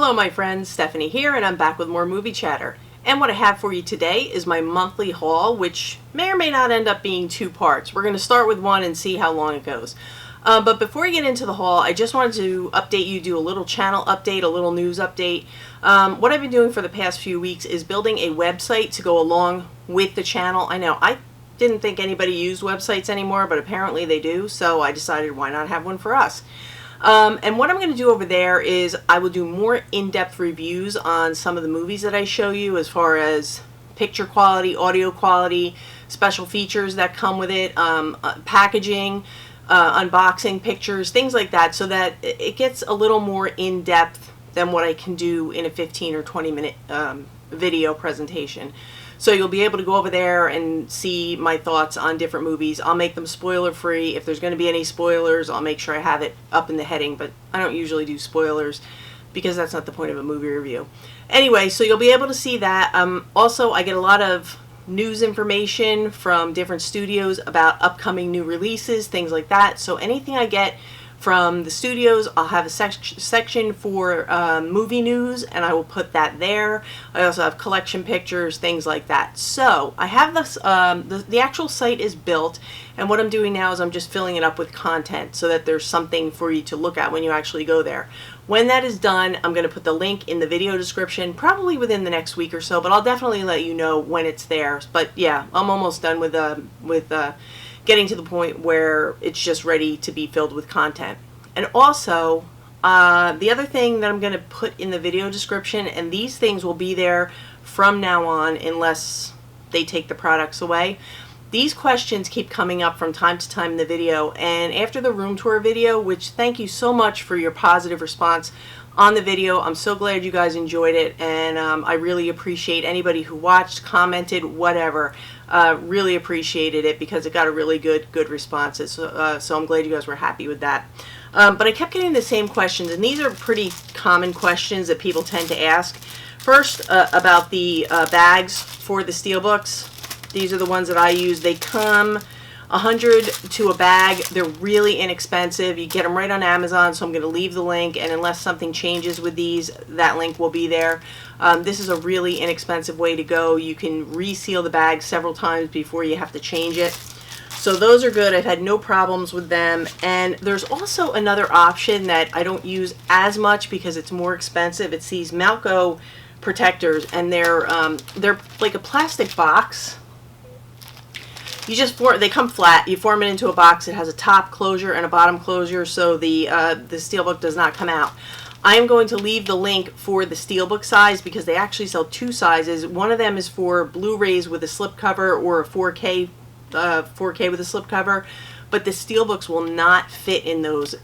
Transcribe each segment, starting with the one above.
Hello my friends, Stephanie here, and I'm back with more movie chatter. And what I have for you today is my monthly haul, which may or may not end up being two parts. We're going to start with one and see how long it goes. But before we get into the haul, I just wanted to update you, do a little channel update, a little news update. What I've been doing for the past few weeks is building a website to go along with the channel. I know, I didn't think anybody used websites anymore, but apparently they do, so I decided why not have one for us. And what I'm going to do over there is I will do more in-depth reviews on some of the movies that I show you, as far as picture quality, audio quality, special features that come with it, packaging, unboxing pictures, things like that, so that it gets a little more in-depth than what I can do in a 15 or 20 minute video presentation. So you'll be able to go over there and see my thoughts on different movies. I'll make them spoiler free. If there's going to be any spoilers, I'll make sure I have it up in the heading, but I don't usually do spoilers because that's not the point of a movie review. Anyway, so you'll be able to see that. Also, I get a lot of news information from different studios about upcoming new releases, things like that. So anything I get from the studios, I'll have a section for movie news, and I will put that there. I also have collection pictures, things like that. So I have this, the actual site is built, and what I'm doing now is I'm just filling it up with content so that there's something for you to look at when you actually go there. When that is done, I'm going to put the link in the video description, probably within the next week or so, but I'll definitely let you know when it's there. But yeah, I'm almost done with getting to the point where it's just ready to be filled with content. And also, the other thing that I'm going to put in the video description, and these things will be there from now on unless they take the products away. These questions keep coming up from time to time in the video, and after the room tour video, which thank you so much for your positive response on the video. I'm so glad you guys enjoyed it, and I really appreciate anybody who watched, commented, whatever. Really appreciated it because it got a really good responses. So I'm glad you guys were happy with that. But I kept getting the same questions, and these are pretty common questions that people tend to ask. First, about the bags for the steelbooks. These are the ones that I use. They come $100 to a bag. They're really inexpensive. You get them right on Amazon, so I'm going to leave the link, and unless something changes with these, that link will be there. This is a really inexpensive way to go. You can reseal the bag several times before you have to change it. So those are good. I've had no problems with them. And there's also another option that I don't use as much because it's more expensive. It's these Malco protectors, and they're like a plastic box. You just they come flat. You form it into a box. It has a top closure and a bottom closure, so the steelbook does not come out. I am going to leave the link for the steelbook size because they actually sell two sizes. One of them is for Blu-rays with a slipcover or a 4K with a slipcover, but the steelbooks will not fit in those.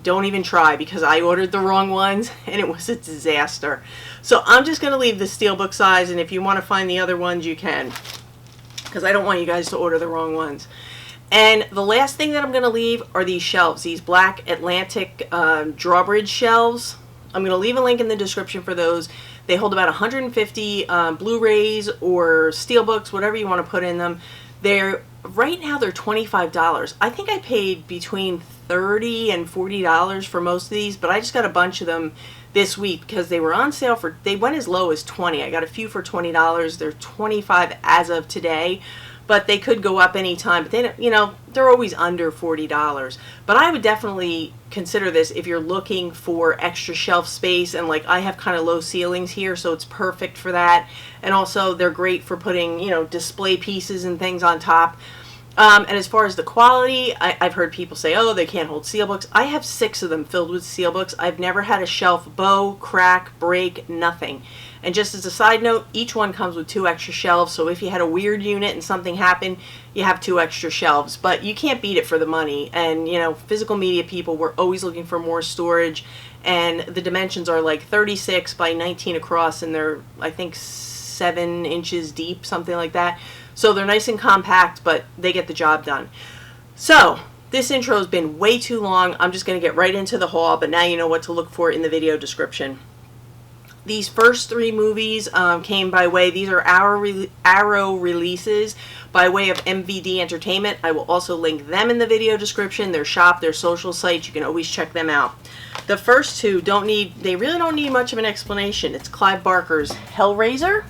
Don't even try, because I ordered the wrong ones and it was a disaster. So I'm just going to leave the steelbook size, and if you want to find the other ones, you can, because I don't want you guys to order the wrong ones. And the last thing that I'm going to leave are these shelves, these black Atlantic drawbridge shelves. I'm going to leave a link in the description for those. They hold about 150 Blu-rays or steelbooks, whatever you want to put in them. Right now they're $25. I think I paid between $30 and $40 for most of these, but I just got a bunch of them this week because they were on sale for, they went as low as $20. I got a few for $20. They're $25 as of today, but they could go up anytime. But they, you know, they're always under $40. But I would definitely consider this if you're looking for extra shelf space, and like I have kind of low ceilings here, so it's perfect for that. And also they're great for putting, you know, display pieces and things on top. And as far as the quality, I've heard people say, oh, they can't hold steelbooks. I have 6 of them filled with steelbooks. I've never had a shelf bow, crack, break, nothing. And just as a side note, each one comes with 2 extra shelves, so if you had a weird unit and something happened, you have 2 extra shelves. But you can't beat it for the money. And, you know, physical media people, we're always looking for more storage, and the dimensions are like 36 by 19 across, and they're, I think, 7 inches deep, something like that. So they're nice and compact, but they get the job done. So this intro has been way too long. I'm just going to get right into the haul, but now you know what to look for in the video description. These first 3 movies came by way, these are Arrow releases by way of MVD Entertainment. I will also link them in the video description, their shop, their social sites. You can always check them out. The first 2 they really don't need much of an explanation. It's Clive Barker's Hellraiser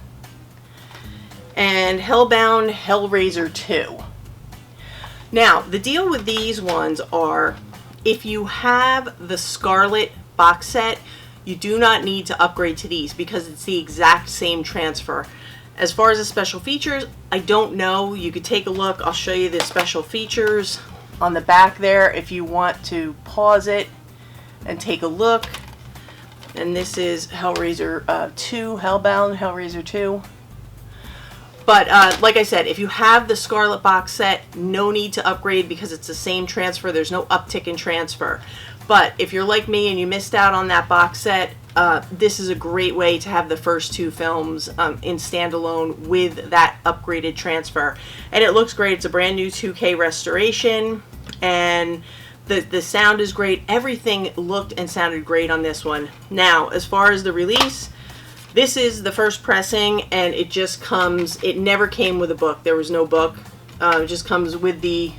and Hellbound Hellraiser 2. Now, the deal with these ones are, if you have the Scarlet box set, you do not need to upgrade to these because it's the exact same transfer. As far as the special features, I don't know. You could take a look. I'll show you the special features on the back there if you want to pause it and take a look. And this is Hellraiser 2, Hellbound Hellraiser 2. But like I said, if you have the Scarlet box set, no need to upgrade because it's the same transfer. There's no uptick in transfer. But if you're like me and you missed out on that box set, this is a great way to have the first 2 films in standalone with that upgraded transfer. And it looks great. It's a brand new 2K restoration, and the sound is great. Everything looked and sounded great on this one. Now, as far as the release, this is the first pressing, and it just comes, it never came with a book. There was no book. It just comes with the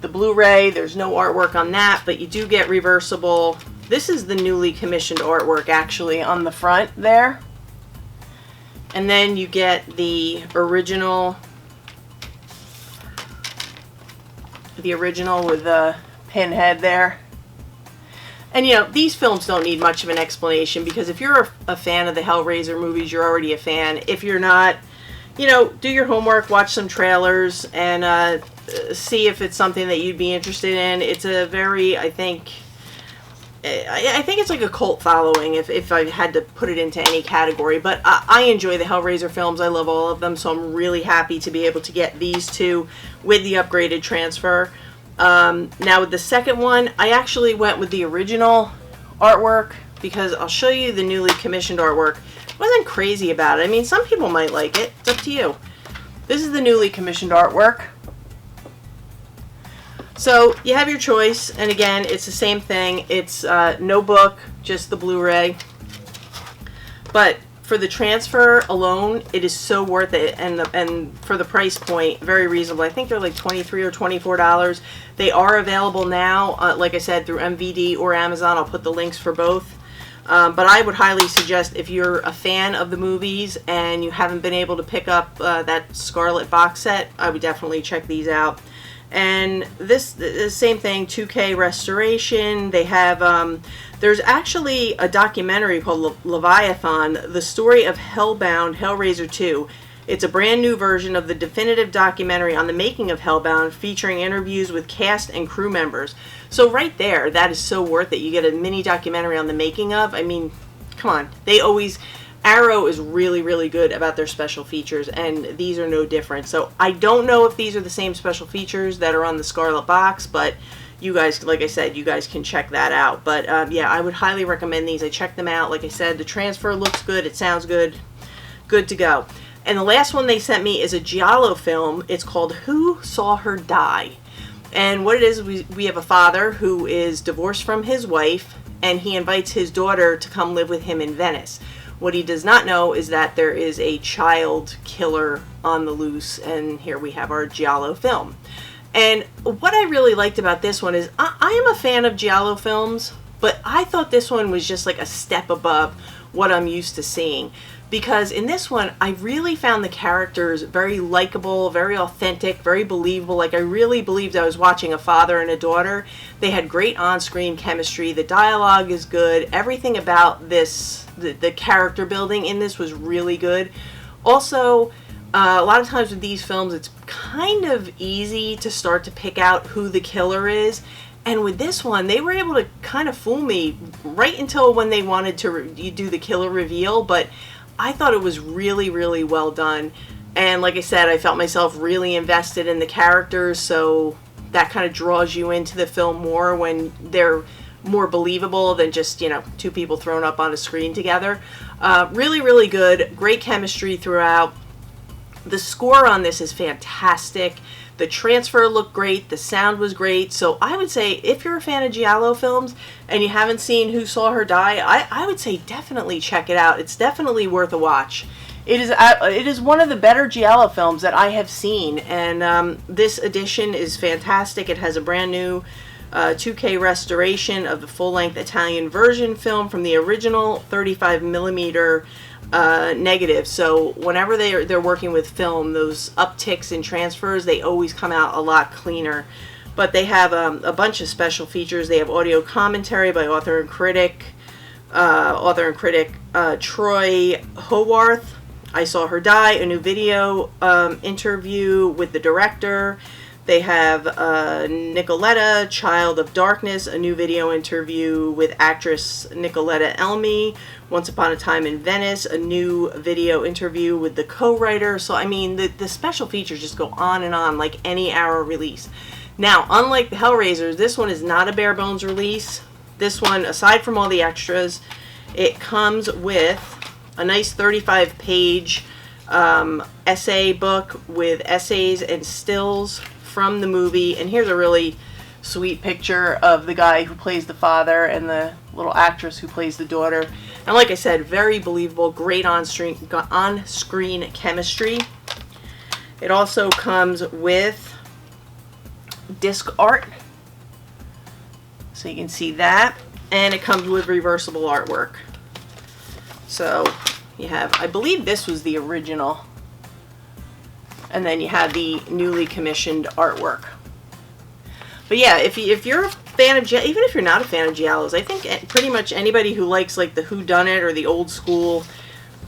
Blu-ray. There's no artwork on that, but you do get reversible. This is the newly commissioned artwork actually on the front there. And then you get the original with the pinhead there. And you know, these films don't need much of an explanation because if you're a fan of the Hellraiser movies, you're already a fan. If you're not, you know, do your homework, watch some trailers, and see if it's something that you'd be interested in. It's a very, I think it's like a cult following if I had to put it into any category. But I enjoy the Hellraiser films. I love all of them, so I'm really happy to be able to get these 2 with the upgraded transfer. Now with the second one, I actually went with the original artwork because I'll show you the newly commissioned artwork. I wasn't crazy about it. I mean, some people might like it. It's up to you. This is the newly commissioned artwork. So you have your choice, and again, it's the same thing. It's no book, just the Blu-ray. But for the transfer alone, it is so worth it, and for the price point, very reasonable. I think they're like $23 or $24. They are available now, like I said, through MVD or Amazon. I'll put the links for both. But I would highly suggest, if you're a fan of the movies and you haven't been able to pick up that Scarlet box set, I would definitely check these out. And this, the same thing, 2K restoration. They have, there's actually a documentary called Leviathan, the story of Hellbound Hellraiser 2. It's a brand new version of the definitive documentary on the making of Hellbound, featuring interviews with cast and crew members. So right there, that is so worth it. You get a mini documentary on the making of. I mean, come on. Arrow is really, really good about their special features, and these are no different. So I don't know if these are the same special features that are on the Scarlet box, but you guys, like I said, you guys can check that out. But yeah, I would highly recommend these. I checked them out. Like I said, the transfer looks good. It sounds good. Good to go. And the last one they sent me is a giallo film. It's called Who Saw Her Die? And what it is, we have a father who is divorced from his wife, and he invites his daughter to come live with him in Venice. What he does not know is that there is a child killer on the loose, and here we have our giallo film. And what I really liked about this one is I am a fan of giallo films, but I thought this one was just like a step above what I'm used to seeing. Because in this one, I really found the characters very likable, very authentic, very believable. Like, I really believed I was watching a father and a daughter. They had great on-screen chemistry. The dialogue is good. Everything about this, the character building in this was really good. Also, a lot of times with these films, it's kind of easy to start to pick out who the killer is. And with this one, they were able to kind of fool me right until when they wanted to do the killer reveal. But I thought it was really, really well done. And like I said, I felt myself really invested in the characters, so that kind of draws you into the film more when they're more believable than just, you know, two people thrown up on a screen together. Really, really good. Great chemistry throughout. The score on this is fantastic. The transfer looked great. The sound was great. So I would say if you're a fan of giallo films and you haven't seen Who Saw Her Die, I would say definitely check it out. It's definitely worth a watch. It is one of the better giallo films that I have seen, and this edition is fantastic. It has a brand new 2K restoration of the full-length Italian version film from the original 35 millimeter negative. So whenever they're working with film, those upticks in transfers, they always come out a lot cleaner. But they have a bunch of special features. They have audio commentary by author and critic Troy Howarth. I Saw Her Die, a new video interview with the director. They have Nicoletta, Child of Darkness, a new video interview with actress Nicoletta Elmi. Once Upon a Time in Venice, a new video interview with the co-writer. So, I mean, the special features just go on and on like any Arrow release. Now, unlike the Hellraisers, this one is not a bare bones release. This one, aside from all the extras, it comes with a nice 35-page essay book with essays and stills from the movie. And here's a really sweet picture of the guy who plays the father and the little actress who plays the daughter. And like I said, very believable, great on-screen chemistry. It also comes with disc art, so you can see that. And it comes with reversible artwork. So you have, I believe this was the original, and then you have the newly commissioned artwork. But yeah, if you're a fan of even if you're not a fan of giallos, I think pretty much anybody who likes like the whodunit or the old school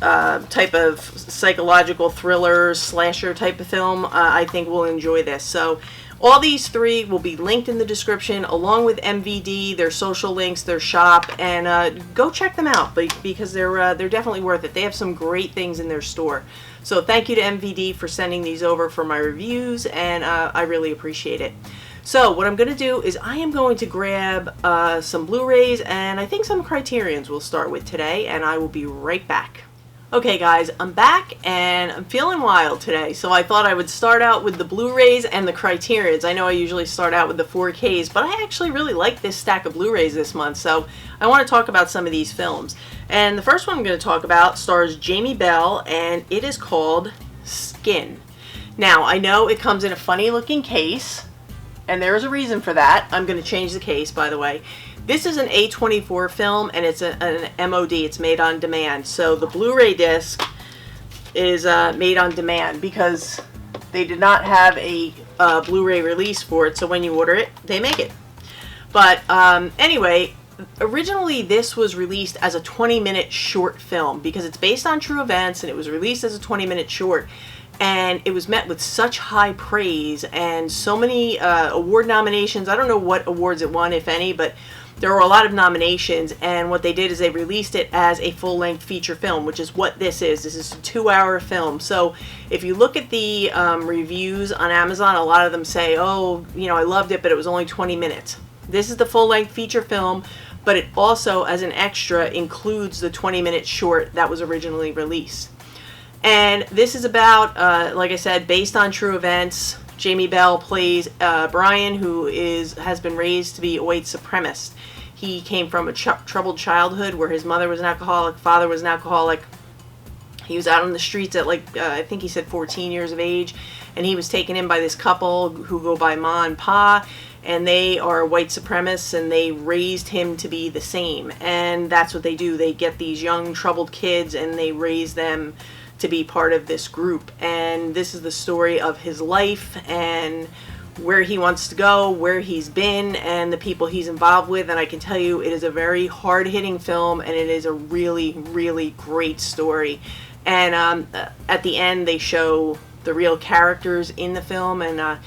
type of psychological thriller slasher type of film, I think will enjoy this. So all these three will be linked in the description, along with MVD, their social links, their shop, and go check them out because they're definitely worth it. They have some great things in their store. So thank you to MVD for sending these over for my reviews, and I really appreciate it. So what I'm going to do is I am going to grab some Blu-rays, and I think some Criterions we'll start with today, and I will be right back. Okay guys, I'm back and I'm feeling wild today, so I thought I would start out with the Blu-rays and the Criterions. I know I usually start out with the 4Ks, but I actually really like this stack of Blu-rays this month, so I want to talk about some of these films. And the first one I'm going to talk about stars Jamie Bell, and it is called Skin. Now, I know it comes in a funny looking case, and there is a reason for that. I'm going to change the case, by the way. This is an A24 film, and it's an MOD. It's made on demand. So the Blu-ray disc is made on demand because they did not have a Blu-ray release for it. So when you order it, they make it. But anyway, originally this was released as a 20-minute short film because it's based on true events, and it was released as a 20-minute short. And it was met with such high praise and so many award nominations. I don't know what awards it won, if any, but there were a lot of nominations, and what they did is they released it as a full-length feature film, which is what this is. This is a 2-hour film. So if you look at the reviews on Amazon, a lot of them say, oh, you know, I loved it, but it was only 20 minutes. This is the full-length feature film, but it also, as an extra, includes the 20-minute short that was originally released. And this is about, like I said, based on true events. Jamie Bell plays Brian, who has been raised to be a white supremacist. He came from a troubled childhood where his mother was an alcoholic, father was an alcoholic. He was out on the streets at I think he said 14 years of age, and he was taken in by this couple who go by Ma and Pa, and they are white supremacists, and they raised him to be the same. And that's what they do. They get these young troubled kids and they raise them to be part of this group. And this is the story of his life and where he wants to go, where he's been, and the people he's involved with. And I can tell you, it is a very hard-hitting film, and it is a really, really great story. And at the end, they show the real characters in the film, and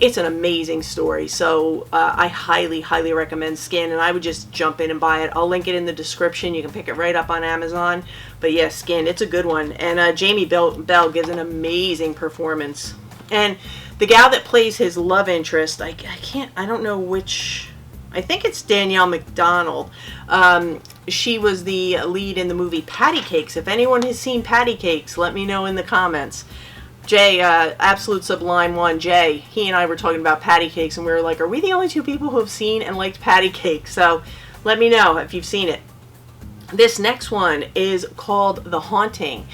it's an amazing story. So I highly, highly recommend Skin, and I would just jump in and buy it. I'll link it in the description. You can pick it right up on Amazon. But yeah, Skin, it's a good one. And Jamie Bell gives an amazing performance. And the gal that plays his love interest, I don't know which, I think it's Danielle McDonald. She was the lead in the movie Patty Cakes. If anyone has seen Patty Cakes, let me know in the comments. Jay, Absolute Sublime One, Jay, he and I were talking about patty cakes, and we were like, are we the only two people who have seen and liked patty cake? So let me know if you've seen it. This next one is called The Haunting.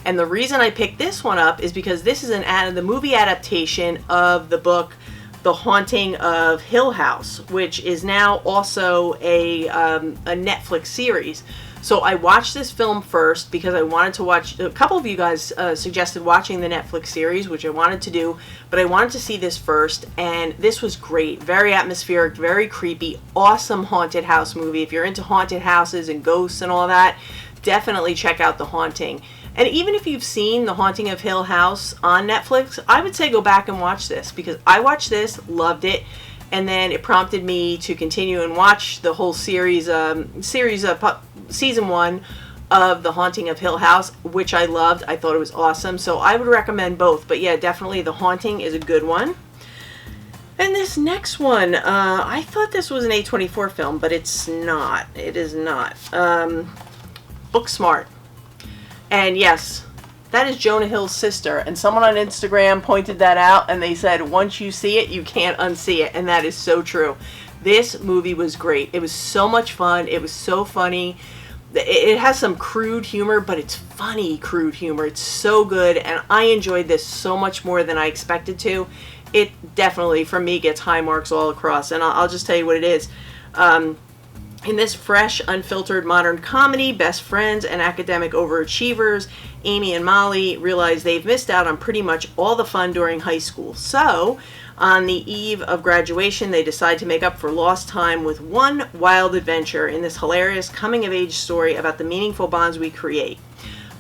And the reason I picked this one up is because this is the movie adaptation of the book The Haunting of Hill House, which is now also a Netflix series. So I watched this film first because I wanted to watch. A couple of you guys suggested watching the Netflix series, which I wanted to do, but I wanted to see this first, and this was great. Very atmospheric, very creepy, awesome haunted house movie. If you're into haunted houses and ghosts and all that, definitely check out The Haunting. And even if you've seen The Haunting of Hill House on Netflix, I would say go back and watch this, because I watched this, loved it, and then it prompted me to continue and watch the whole series season 1 of The Haunting of Hill House, which I loved. I thought it was awesome, so I would recommend both. But yeah, definitely The Haunting is a good one. And this next one, I thought this was an A24 film, but it's not. It is not. Booksmart. And yes, that is Jonah Hill's sister. And someone on Instagram pointed that out, and they said, once you see it, you can't unsee it. And that is so true. This movie was great. It was so much fun. It was so funny. It has some crude humor, but it's funny crude humor. It's so good, and I enjoyed this so much more than I expected to. It definitely, for me, gets high marks all across. And I'll just tell you what it is. In this fresh, unfiltered modern comedy, best friends and academic overachievers, Amy and Molly, realize they've missed out on pretty much all the fun during high school. So, on the eve of graduation, they decide to make up for lost time with one wild adventure in this hilarious coming-of-age story about the meaningful bonds we create.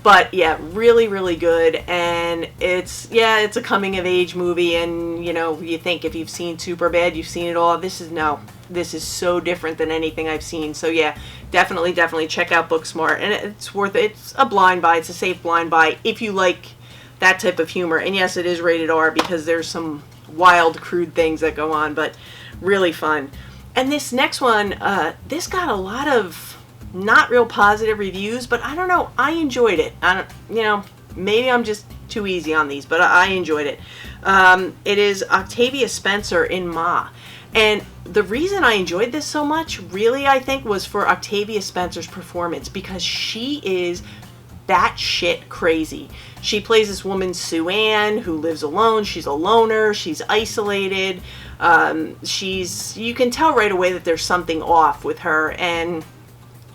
But yeah, really, really good. And it's a coming-of-age movie, and you think if you've seen Superbad, you've seen it all. This is so different than anything I've seen. So yeah, definitely check out Booksmart, and it's worth it. It's a blind buy. It's a safe blind buy if you like that type of humor. And yes, it is rated R because there's some wild, crude things that go on, but really fun. And this next one, this got a lot of not real positive reviews, but I don't know, I enjoyed it. Maybe I'm just too easy on these, but I enjoyed it. It is Octavia Spencer in Ma. And the reason I enjoyed this so much, really, I think, was for Octavia Spencer's performance, because she is batshit crazy. She plays this woman, Sue Ann, who lives alone. She's a loner. She's isolated. You can tell right away that there's something off with her. And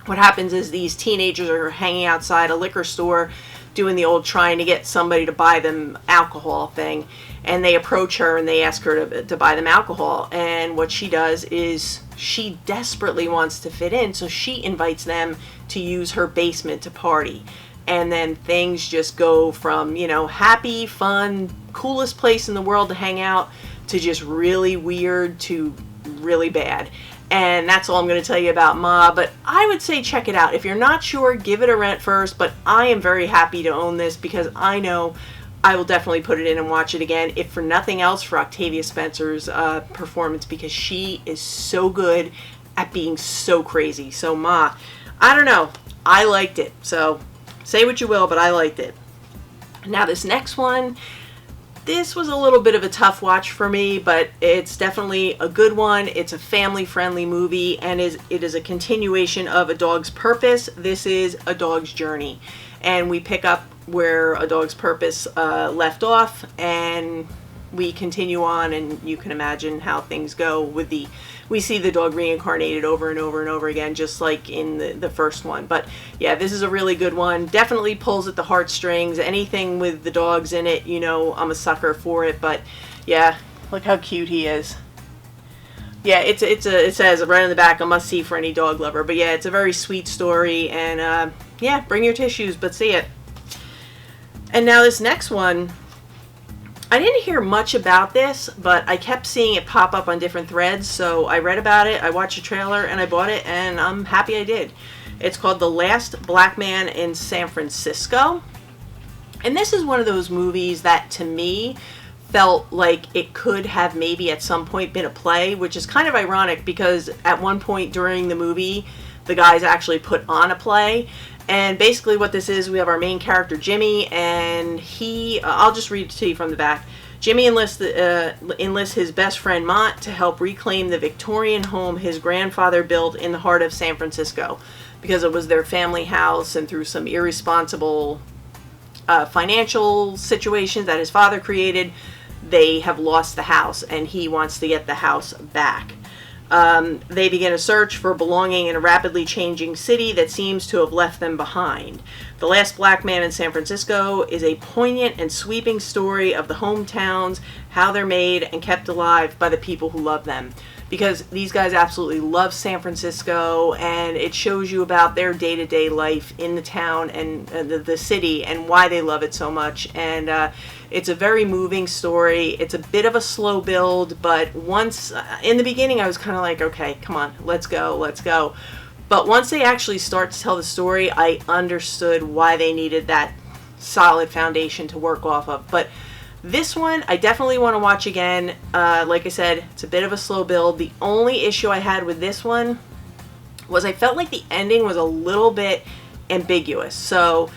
what happens is these teenagers are hanging outside a liquor store doing the old trying to get somebody to buy them alcohol thing. And they approach her and they ask her to buy them alcohol. And what she does is she desperately wants to fit in, so she invites them to use her basement to party. And then things just go from, happy, fun, coolest place in the world to hang out, to just really weird to really bad. And that's all I'm going to tell you about Ma, but I would say check it out. If you're not sure, give it a rent first, but I am very happy to own this because I know I will definitely put it in and watch it again, if for nothing else, for Octavia Spencer's performance, because she is so good at being so crazy. So Ma, I don't know, I liked it. So say what you will, but I liked it. Now this next one, this was a little bit of a tough watch for me, but it's definitely a good one. It's a family-friendly movie, and it is a continuation of A Dog's Purpose. This is A Dog's Journey, and we pick up where A Dog's Purpose left off, and we continue on, and you can imagine how things go with we see the dog reincarnated over and over and over again, just like in the first one. But yeah, this is a really good one. Definitely pulls at the heartstrings. Anything with the dogs in it, I'm a sucker for it. But yeah, look how cute he is. Yeah, it says right on the back, a must-see for any dog lover. But yeah, it's a very sweet story, and yeah, bring your tissues, but see it. And now this next one, I didn't hear much about this, but I kept seeing it pop up on different threads, so I read about it, I watched a trailer, and I bought it, and I'm happy I did. It's called The Last Black Man in San Francisco. And this is one of those movies that, to me, felt like it could have maybe at some point been a play, which is kind of ironic because at one point during the movie, the guys actually put on a play. And basically what this is, we have our main character Jimmy, and I'll just read it to you from the back. Jimmy enlists his best friend Mont to help reclaim the Victorian home his grandfather built in the heart of San Francisco, because it was their family house, and through some irresponsible financial situations that his father created, they have lost the house, and he wants to get the house back. They begin a search for belonging in a rapidly changing city that seems to have left them behind. The Last Black Man in San Francisco is a poignant and sweeping story of the hometowns, how they're made and kept alive by the people who love them. Because these guys absolutely love San Francisco, and it shows you about their day-to-day life in the town and the city, and why they love it so much. And it's a very moving story. It's a bit of a slow build, but once in the beginning I was kind of like, okay, come on, let's go. But once they actually start to tell the story, I understood why they needed that solid foundation to work off of. But this one, I definitely want to watch again. Like I said, it's a bit of a slow build. The only issue I had with this one was I felt like the ending was a little bit ambiguous. So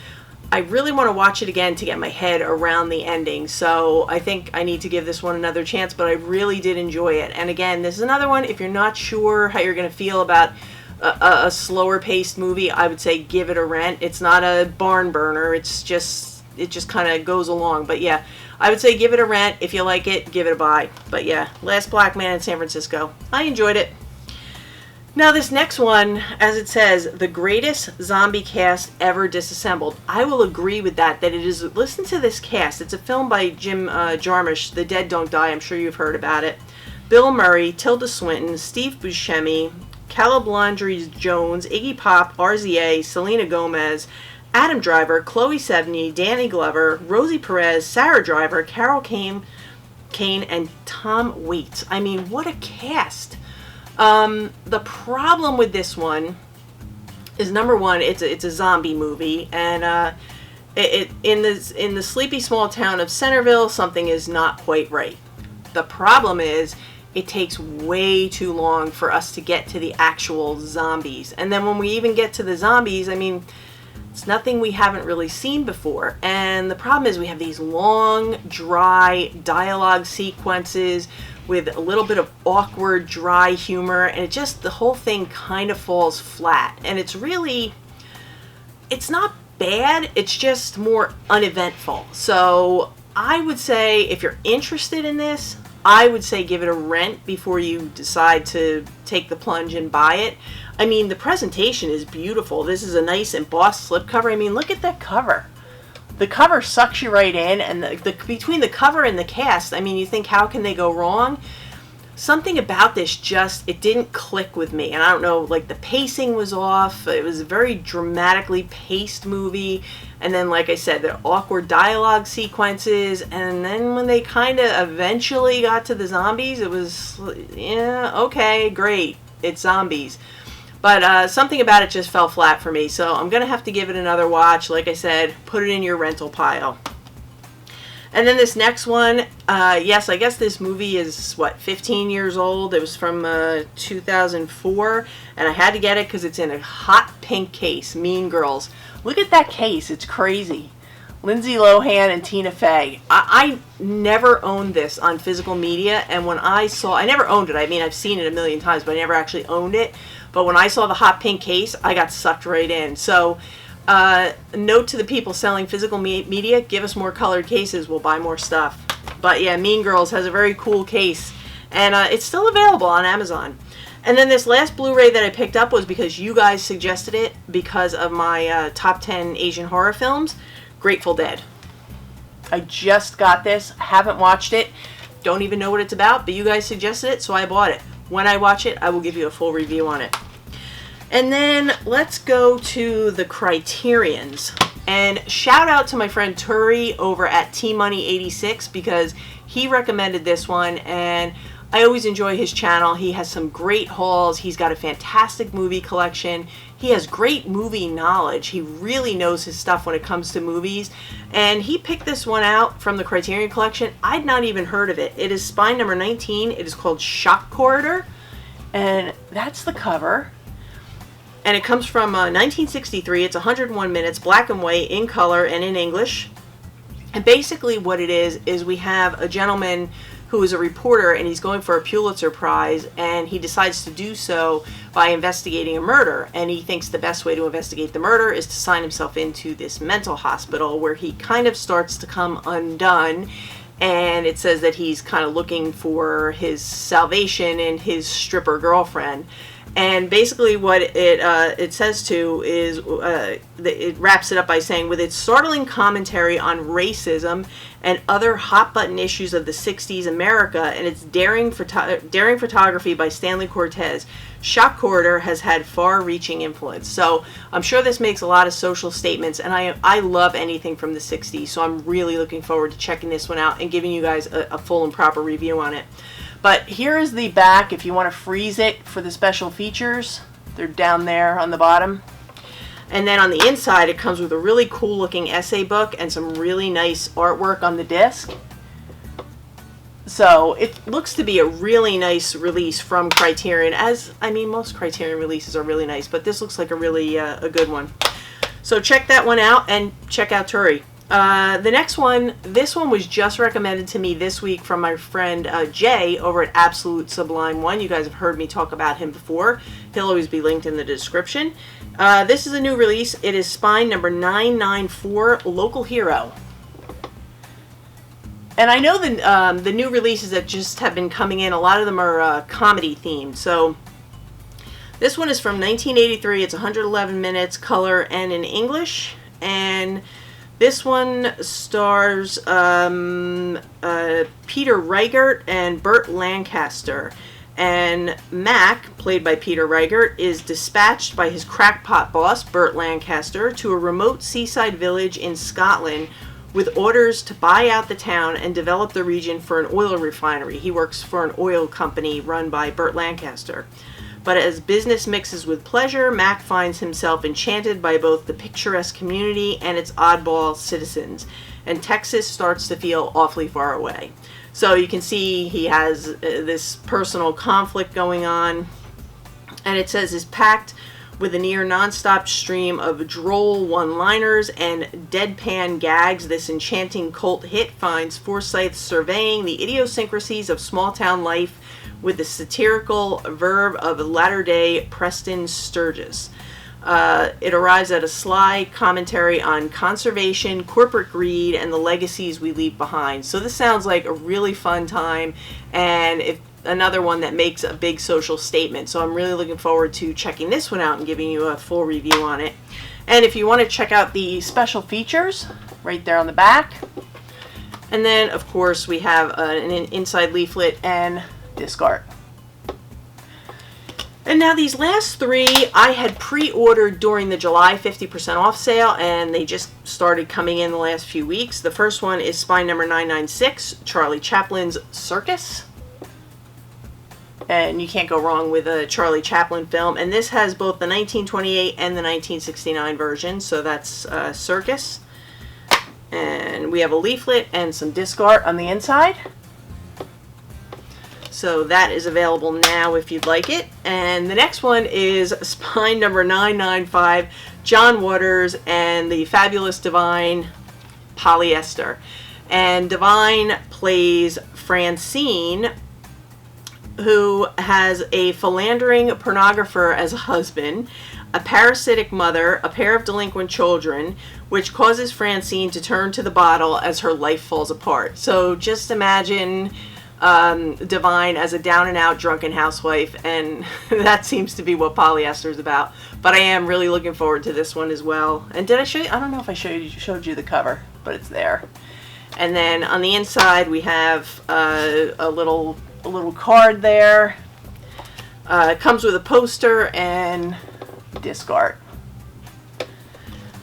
I really want to watch it again to get my head around the ending. So I think I need to give this one another chance, but I really did enjoy it. And again, this is another one, if you're not sure how you're going to feel about a slower paced movie, I would say give it a rent. It's not a barn burner. It just kind of goes along. But yeah, I would say give it a rent. If you like it, give it a buy. But yeah, Last Black Man in San Francisco. I enjoyed it. Now this next one, as it says, the greatest zombie cast ever disassembled. I will agree with that it is. Listen to this cast. It's a film by Jim Jarmusch, The Dead Don't Die. I'm sure you've heard about it. Bill Murray, Tilda Swinton, Steve Buscemi, Caleb Landry Jones, Iggy Pop, RZA, Selena Gomez, Adam Driver, Chloe Sevigny, Danny Glover, Rosie Perez, Sarah Driver, Carol Kane, and Tom Waits. I mean, what a cast. The problem with this one is, number one, it's a zombie movie, and in the sleepy small town of Centerville, something is not quite right. The problem is, it takes way too long for us to get to the actual zombies. And then when we even get to the zombies, I mean, it's nothing we haven't really seen before. And the problem is we have these long, dry dialogue sequences with a little bit of awkward, dry humor, and it just, the whole thing kind of falls flat. And it's not bad, it's just more uneventful. So I would say, if you're interested in this, I would say give it a rent before you decide to take the plunge and buy it. I mean, the presentation is beautiful. This is a nice embossed slipcover. I mean, look at that cover. The cover sucks you right in, and between the cover and the cast, I mean, you think, how can they go wrong? Something about this it didn't click with me. And I don't know, like, the pacing was off. It was a very dramatically paced movie. And then, like I said, the awkward dialogue sequences. And then when they kind of eventually got to the zombies, it was, yeah, okay, great. It's zombies. But something about it just fell flat for me. So I'm going to have to give it another watch. Like I said, put it in your rental pile. And then this next one, yes, I guess this movie is, 15 years old. It was from 2004, and I had to get it because it's in a hot pink case, Mean Girls. Look at that case. It's crazy. Lindsay Lohan and Tina Fey. I never owned this on physical media, and when I never owned it. I mean, I've seen it a million times, but I never actually owned it. But when I saw the hot pink case, I got sucked right in. So, note to the people selling physical media, give us more colored cases, we'll buy more stuff. But yeah, Mean Girls has a very cool case, and it's still available on Amazon. And then this last Blu-ray that I picked up was because you guys suggested it, because of my top 10 Asian horror films, Grateful Dead. I just got this, haven't watched it, don't even know what it's about, but you guys suggested it, so I bought it. When I watch it, I will give you a full review on it. And then let's go to the Criterions. And shout out to my friend Turi over at T-Money86, because he recommended this one, and I always enjoy his channel. He has some great hauls. He's got a fantastic movie collection. He has great movie knowledge. He really knows his stuff when it comes to movies. And he picked this one out from the Criterion collection. I'd not even heard of it. It is spine number 19. It is called Shock Corridor. And that's the cover. And it comes from 1963. It's 101 minutes, black and white, in color and in English. And basically what it is we have a gentleman who is a reporter, and he's going for a Pulitzer Prize, and he decides to do so by investigating a murder. And he thinks the best way to investigate the murder is to sign himself into this mental hospital, where he kind of starts to come undone. And it says that he's kind of looking for his salvation in his stripper girlfriend. And basically what it says to is, it wraps it up by saying, with its startling commentary on racism and other hot-button issues of the 60s America and its daring photography by Stanley Cortez, Shock Corridor has had far-reaching influence. So I'm sure this makes a lot of social statements, and I love anything from the 60s, so I'm really looking forward to checking this one out and giving you guys a full and proper review on it. But here is the back if you want to freeze it for the special features. They're down there on the bottom. And then on the inside, it comes with a really cool looking essay book and some really nice artwork on the disc. So it looks to be a really nice release from Criterion. As, I mean, most Criterion releases are really nice, but this looks like a really a good one. So check that one out, and check out Turi. The next one, this one was just recommended to me this week from my friend Jay over at Absolute Sublime One. You guys have heard me talk about him before. He'll always be linked in the description. This is a new release. It is Spine number 994, Local Hero. And I know the new releases that just have been coming in, a lot of them are comedy themed. So this one is from 1983. It's 111 minutes, color and in English. And this one stars Peter Reichert and Burt Lancaster. And Mac, played by Peter Reichert, is dispatched by his crackpot boss, Burt Lancaster, to a remote seaside village in Scotland with orders to buy out the town and develop the region for an oil refinery. He works for an oil company run by Burt Lancaster. But as business mixes with pleasure, Mac finds himself enchanted by both the picturesque community and its oddball citizens, and Texas starts to feel awfully far away. So you can see he has this personal conflict going on, and it says is packed with a near non-stop stream of droll one-liners and deadpan gags. This enchanting cult hit finds Forsyth surveying the idiosyncrasies of small-town life with the satirical verve of latter-day Preston Sturgis. It arrives at a sly commentary on conservation, corporate greed, and the legacies we leave behind. So this sounds like a really fun time, and another one that makes a big social statement. So I'm really looking forward to checking this one out and giving you a full review on it. And if you want to check out the special features, right there on the back. And then, of course, we have an inside leaflet and disc art. And now these last three I had pre-ordered during the July 50% off sale, and they just started coming in the last few weeks. The first one is Spine number 996, Charlie Chaplin's Circus. And you can't go wrong with a Charlie Chaplin film. And this has both the 1928 and the 1969 version, so that's Circus. And we have a leaflet and some disc art on the inside. So that is available now if you'd like it. And the next one is Spine number 995, John Waters and the Fabulous Divine Polyester. And Divine plays Francine, who has a philandering pornographer as a husband, a parasitic mother, a pair of delinquent children, which causes Francine to turn to the bottle as her life falls apart. So just imagine Divine as a down-and-out drunken housewife, and that seems to be what Polyester is about. But I am really looking forward to this one as well. And did I show you? I don't know if I showed you the cover, but it's there. And then on the inside we have a little card there. It comes with a poster and disc art.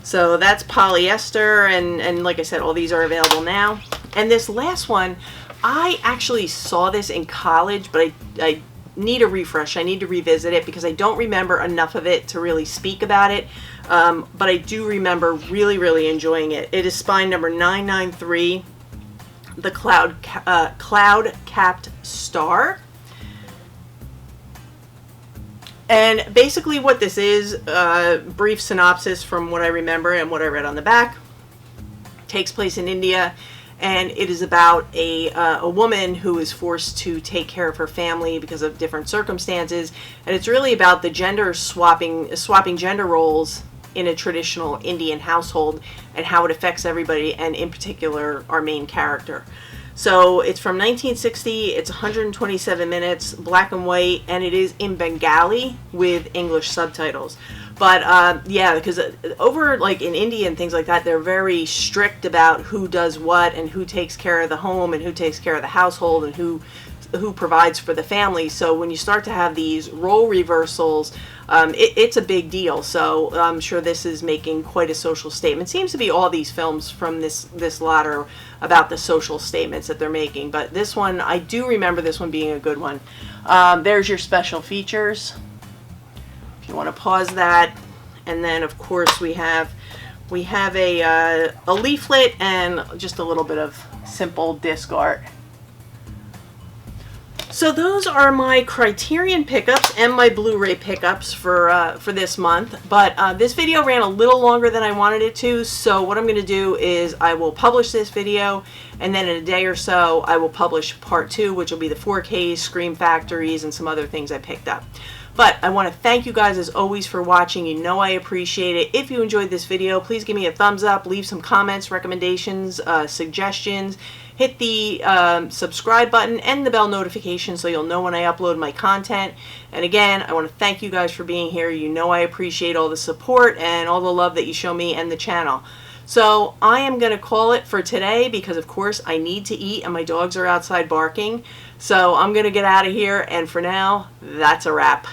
So that's Polyester, and like I said, all these are available now. And this last one, I actually saw this in college, but I need a refresh. I need to revisit it because I don't remember enough of it to really speak about it. But I do remember really, really enjoying it. It is Spine number 993, the Cloud-Capped Star. And basically what this is, brief synopsis from what I remember and what I read on the back, takes place in India, and it is about a woman who is forced to take care of her family because of different circumstances, and it's really about the swapping gender roles in a traditional Indian household and how it affects everybody, and in particular our main character. So it's from 1960, it's 127 minutes, black and white, and it is in Bengali with English subtitles. But yeah, because over like in India and things like that, they're very strict about who does what and who takes care of the home and who takes care of the household and who provides for the family. So when you start to have these role reversals, it's a big deal. So I'm sure this is making quite a social statement. Seems to be all these films from this lot are about the social statements that they're making. But this one, I do remember this one being a good one. There's your special features. If you want to pause that, and then of course we have a leaflet and just a little bit of simple disc art. So those are my Criterion pickups and my Blu-ray pickups for this month. But this video ran a little longer than I wanted it to, so what I'm going to do is I will publish this video, and then in a day or so I will publish part 2, which will be the 4Ks, Scream Factories, and some other things I picked up. But I want to thank you guys as always for watching. You know I appreciate it. If you enjoyed this video, please give me a thumbs up, leave some comments, recommendations, suggestions. Hit the subscribe button and the bell notification so you'll know when I upload my content. And again, I want to thank you guys for being here. You know I appreciate all the support and all the love that you show me and the channel. So I am going to call it for today because of course I need to eat and my dogs are outside barking. So I'm going to get out of here, and for now, that's a wrap.